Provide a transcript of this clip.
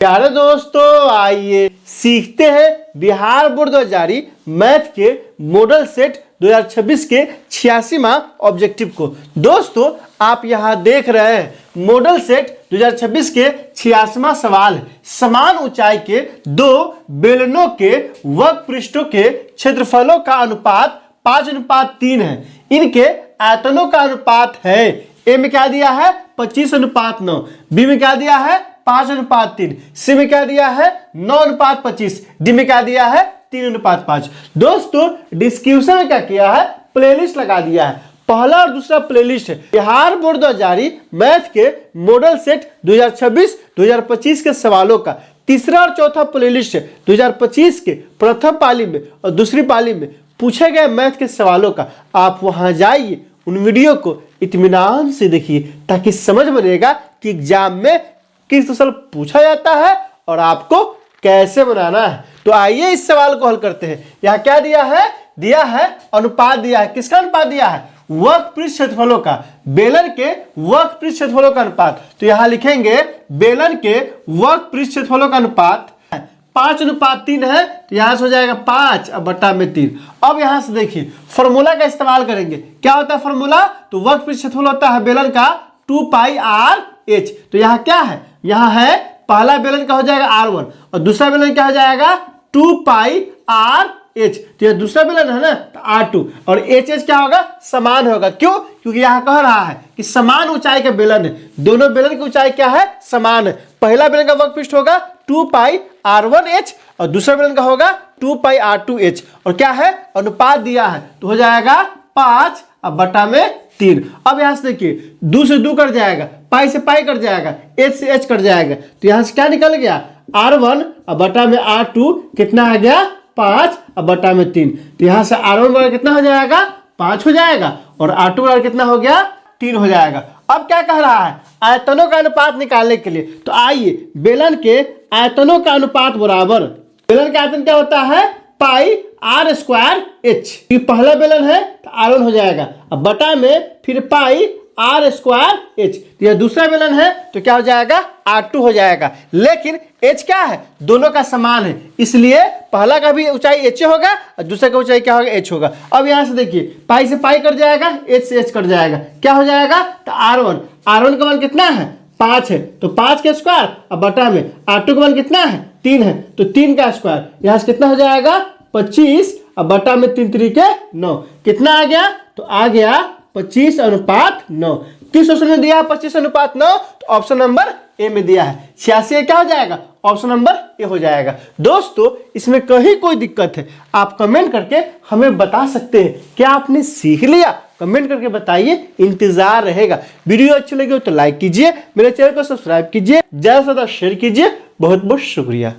प्यारे दोस्तों, आइए सीखते हैं बिहार बोर्ड 2000 मैथ के मॉडल सेट 2026 के 86वां ऑब्जेक्टिव को। दोस्तों, आप यहां देख रहे हैं मॉडल सेट 2026 के 86वां सवाल है। समान ऊंचाई के दो बेलनों के वक्र पृष्ठों के क्षेत्रफलों का अनुपात 5:3 है। इनके आयतनों का अनुपात है, ए में क्या दिया है 25:9, बी में क्या दिया है 5:3, सी में क्या दिया है 9:25, डी में क्या दिया है 3:5। दोस्तों, डिस्क्रिप्शन में क्या किया है, प्लेलिस्ट लगा दिया है। पहला और दूसरा प्लेलिस्ट है बिहार बोर्ड 2000 मैथ के मॉडल सेट 2026-2025 के सवालों का। तीसरा और चौथा प्लेलिस्ट है 2025 के प्रथम पाली में और दूसरी पाली में पूछे गए मैथ के सवालों का। आप वहां जाइए, उन वीडियो को इत्मीनान से देखिए ताकि समझ बनेगा कि एग्जाम में किस क्वेश्चन पूछा जाता है और आपको कैसे बनाना है। तो आइए इस सवाल को हल करते हैं। यहाँ क्या दिया है अनुपात दिया है। किसका अनुपात दिया है? वक्र पृष्ठ क्षेत्रफलों का, बेलन के वक्र पृष्ठ क्षेत्रफलों का अनुपात। तो यहाँ लिखेंगे बेलन के वक्र पृष्ठ क्षेत्रफलों का अनुपात 5:3 है, तो यहां से हो जाएगा 5/3। अब यहां से देखिए फॉर्मूला का इस्तेमाल करेंगे। क्या होता है फॉर्मूला? तो वक्र पृष्ठ क्षेत्रफल होता है बेलन का 2πr(h). तो यहाँ क्या है, यहाँ है पहला बेलन का हो जाएगा r1 और दूसरा बेलन क्या हो जाएगा 2πr(h). तो यह दूसरा बेलन है ना, तो r2 और h क्या होगा, समान होगा। क्यों? क्योंकि यहाँ कह रहा है कि समान ऊंचाई के बेलन है। दोनों बेलन की ऊंचाई क्या है, समान है। पहला बेलन का वक्र पृष्ठ होगा 2πr1h और दूसरा बेलन का होगा 2πr2h। और क्या है, अनुपात दिया है, तो हो जाएगा 5/3। अब यहां से देखिए 2 से 2 कट जाएगा, पाई से पाई कट जाएगा, h से h कट जाएगा। तो यहां से क्या निकल गया, r1/r2 कितना आ गया 5/3। तो यहां से r1 बराबर कितना हो जाएगा 5 हो जाएगा और r2 बराबर कितना हो गया 3 हो जाएगा। अब क्या कह रहा है, आयतनों का अनुपात निकालने के लिए। तो आइए बेलन के आयतनों का अनुपात बराबर, बेलन का आयतन क्या होता है πr²h। ये पहला बेलन है तो r1 हो जाएगा, अब बटा में फिर πr²h। यह दूसरा बेलन है तो क्या हो जाएगा r2 हो जाएगा। लेकिन h क्या है, दोनों का समान है, इसलिए पहला का भी ऊंचाई h होगा और दूसरा का ऊंचाई क्या होगा h होगा। अब यहां से देखिए पाई से पाई कट जाएगा, h से h कट जाएगा, क्या हो जाएगा, तो r1 का मान कितना है 5 है, तो 5 का स्क्वायर और बटा में r2 का मान कितना है 3 है, तो 3 का स्क्वायर। यहाँ से कितना हो जाएगा 25 और बटा में 3 3 के 9। कितना आ गया, तो आ गया 25:9। किस ऑप्शन में दिया है 25:9? तो ऑप्शन नंबर ए में दिया है। 86 क्या हो जाएगा, ऑप्शन नंबर ए हो जाएगा। दोस्तों, इसमें कहीं कोई दिक्कत है आप कमेंट करके हमें बता सकते हैं। क्या आपने सीख लिया, कमेंट करके बताइए, इंतजार रहेगा। वीडियो अच्छी लगी हो तो लाइक कीजिए, मेरे चैनल को सब्सक्राइब कीजिए, ज्यादा से ज्यादा शेयर कीजिए। बहुत बहुत शुक्रिया।